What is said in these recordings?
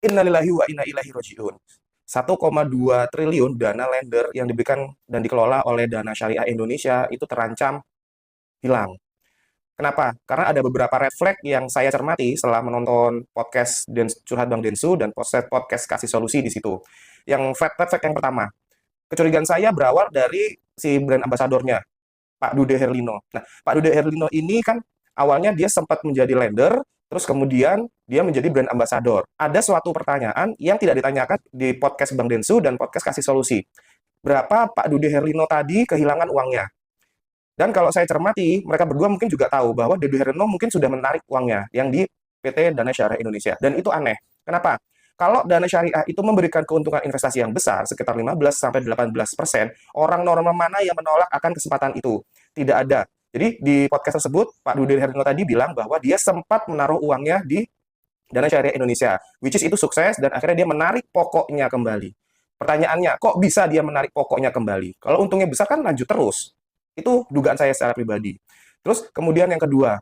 Innalillahi wa inna ilaihi raji'un. 1,2 triliun dana lender yang diberikan dan dikelola oleh Dana Syariah Indonesia itu terancam hilang. Kenapa? Karena ada beberapa red flag yang saya cermati setelah menonton podcast Curhat Bang Densu dan podcast Kasih Solusi di situ. Yang red flag yang pertama, kecurigaan saya berawal dari si brand ambasadornya, Pak Dude Herlino. Nah, Pak Dude Herlino ini kan awalnya dia sempat menjadi lender, terus kemudian dia menjadi brand ambassador. Ada suatu pertanyaan yang tidak ditanyakan di podcast Bang Densu dan podcast Kasih Solusi. Berapa Pak Dude Herlino tadi kehilangan uangnya? Dan kalau saya cermati, mereka berdua mungkin juga tahu bahwa Dude Herlino mungkin sudah menarik uangnya yang di PT Dana Syariah Indonesia. Dan itu aneh. Kenapa? Kalau Dana Syariah itu memberikan keuntungan investasi yang besar, sekitar 15-18%, orang normal mana yang menolak akan kesempatan itu? Tidak ada. Jadi di podcast tersebut, Pak Dude Herlino tadi bilang bahwa dia sempat menaruh uangnya di Dana Syariah Indonesia, which is itu sukses, dan akhirnya dia menarik pokoknya kembali. Pertanyaannya, kok bisa dia menarik pokoknya kembali? Kalau untungnya besar kan lanjut terus. Itu dugaan saya secara pribadi. Terus kemudian yang kedua,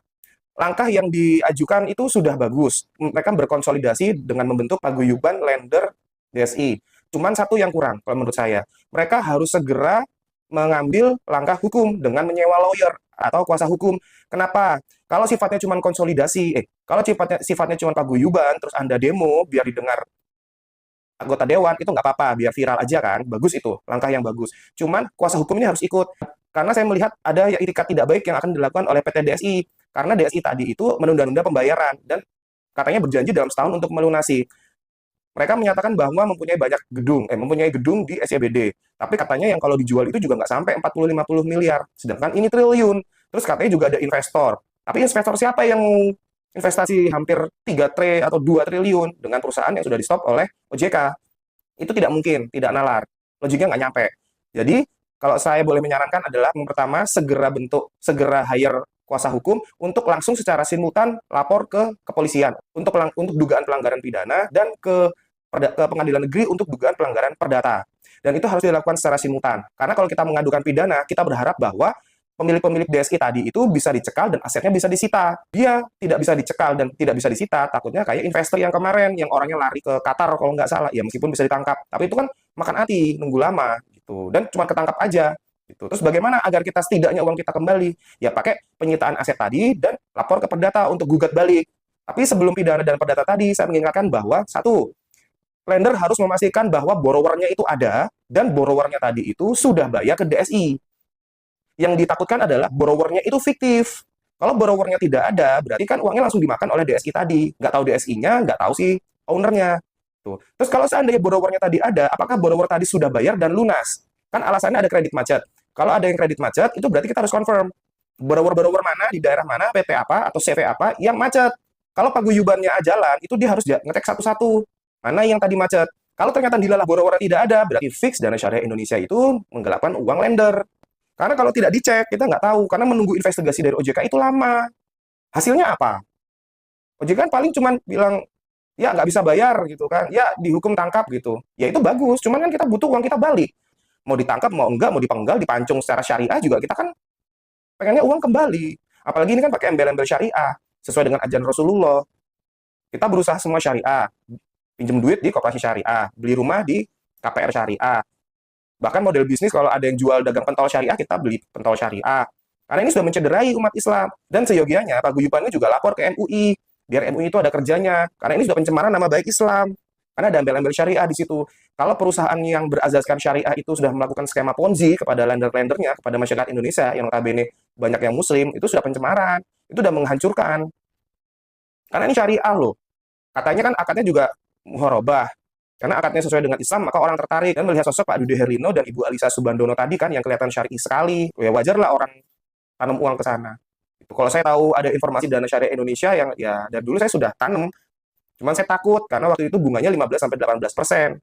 langkah yang diajukan itu sudah bagus. Mereka berkonsolidasi dengan membentuk paguyuban lender DSI. Cuman satu yang kurang kalau menurut saya. Mereka harus segera mengambil langkah hukum dengan menyewa lawyer atau kuasa hukum. Kenapa? Kalau sifatnya cuma konsolidasi, kalau sifatnya cuma paguyuban, terus Anda demo biar didengar anggota dewan, itu nggak apa-apa, biar viral aja kan, bagus itu, langkah yang bagus. Cuman kuasa hukum ini harus ikut, karena saya melihat ada itikat tidak baik yang akan dilakukan oleh PT DSI, karena DSI tadi itu menunda-nunda pembayaran, dan katanya berjanji dalam setahun untuk melunasi. Mereka menyatakan bahwa mempunyai gedung di SCBD, tapi katanya yang kalau dijual itu juga nggak sampai 40-50 miliar, sedangkan ini triliun. Terus katanya juga ada investor, tapi investor siapa yang investasi hampir 3 atau 2 triliun dengan perusahaan yang sudah di-stop oleh OJK. Itu tidak mungkin, tidak nalar. Logiknya nggak nyampe. Jadi, kalau saya boleh menyarankan adalah yang pertama, segera hire kuasa hukum untuk langsung secara simultan lapor ke kepolisian untuk dugaan pelanggaran pidana dan ke pengadilan negeri untuk dugaan pelanggaran perdata. Dan itu harus dilakukan secara simultan. Karena kalau kita mengadukan pidana, kita berharap bahwa pemilik-pemilik DSI tadi itu bisa dicekal dan asetnya bisa disita. Dia tidak bisa dicekal dan tidak bisa disita, takutnya kayak investor yang kemarin, yang orangnya lari ke Qatar kalau nggak salah, ya meskipun bisa ditangkap. Tapi itu kan makan hati, nunggu lama, gitu. Dan cuma ketangkap aja. Gitu. Terus bagaimana agar kita setidaknya uang kita kembali? Ya pakai penyitaan aset tadi dan lapor ke perdata untuk gugat balik. Tapi sebelum pidana dan perdata tadi, saya mengingatkan bahwa, satu, lender harus memastikan bahwa borrowernya itu ada, dan borrowernya tadi itu sudah bayar ke DSI. Yang ditakutkan adalah borrowernya itu fiktif. Kalau borrowernya tidak ada, berarti kan uangnya langsung dimakan oleh DSI tadi. Nggak tahu DSI-nya, nggak tahu si ownernya. Tuh. Terus kalau seandainya borrowernya tadi ada, apakah borrower tadi sudah bayar dan lunas? Kan alasannya ada kredit macet. Kalau ada yang kredit macet, itu berarti kita harus confirm. Borrower-borrower mana, di daerah mana, PT apa, atau CV apa, yang macet. Kalau paguyubannya jalan, itu dia harus ngetek satu-satu. Mana yang tadi macet. Kalau ternyata dilalah borrower tidak ada, berarti fix Dana Syariah Indonesia itu menggelapkan uang lender. Karena kalau tidak dicek, kita nggak tahu. Karena menunggu investigasi dari OJK itu lama. Hasilnya apa? OJK kan paling cuma bilang, ya nggak bisa bayar gitu kan. Ya dihukum tangkap gitu. Ya itu bagus, cuman kan kita butuh uang kita balik. Mau ditangkap, mau enggak, mau dipenggal, dipancung secara syariah juga kita kan pengennya uang kembali. Apalagi ini kan pakai embel-embel syariah. Sesuai dengan ajaran Rasulullah. Kita berusaha semua syariah. Pinjam duit di koperasi syariah. Beli rumah di KPR syariah. Bahkan model bisnis kalau ada yang jual dagang pentol syariah, kita beli pentol syariah. Karena ini sudah mencederai umat Islam. Dan seyogianya paguyubannya juga lapor ke MUI. Biar MUI itu ada kerjanya. Karena ini sudah pencemaran nama baik Islam. Karena ada embel-embel syariah di situ. Kalau perusahaan yang berazaskan syariah itu sudah melakukan skema Ponzi kepada lender-lendernya, kepada masyarakat Indonesia yang notabene banyak yang muslim, itu sudah pencemaran. Itu sudah menghancurkan. Karena ini syariah loh. Katanya kan akadnya juga muharabah. Karena akadnya sesuai dengan Islam, maka orang tertarik dan melihat sosok Pak Dude Herlino dan Ibu Alisa Subandono tadi kan yang kelihatan syar'i sekali. Ya wajarlah orang tanam uang ke sana. Itu kalau saya tahu ada informasi Dana Syariah Indonesia yang ya dari dulu saya sudah tanam. Cuman saya takut karena waktu itu bunganya 15-18%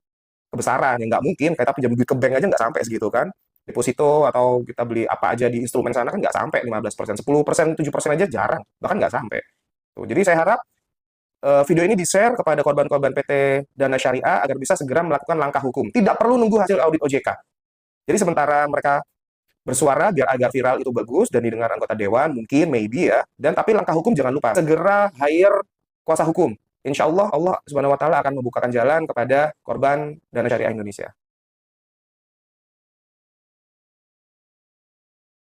kebesaran. Ya nggak mungkin, kita pinjam duit ke bank aja nggak sampai segitu kan. Deposito atau kita beli apa aja di instrumen sana kan nggak sampai 15%, 10%, 7% aja jarang. Bahkan nggak sampai. Tuh, jadi saya harap video ini di-share kepada korban-korban PT Dana Syariah agar bisa segera melakukan langkah hukum. Tidak perlu nunggu hasil audit OJK. Jadi sementara mereka bersuara biar agar viral itu bagus dan didengar anggota dewan, mungkin, maybe ya. Dan tapi langkah hukum jangan lupa. Segera hire kuasa hukum. insya Allah Allah Subhanahu wa Ta'ala akan membukakan jalan kepada korban Dana Syariah Indonesia.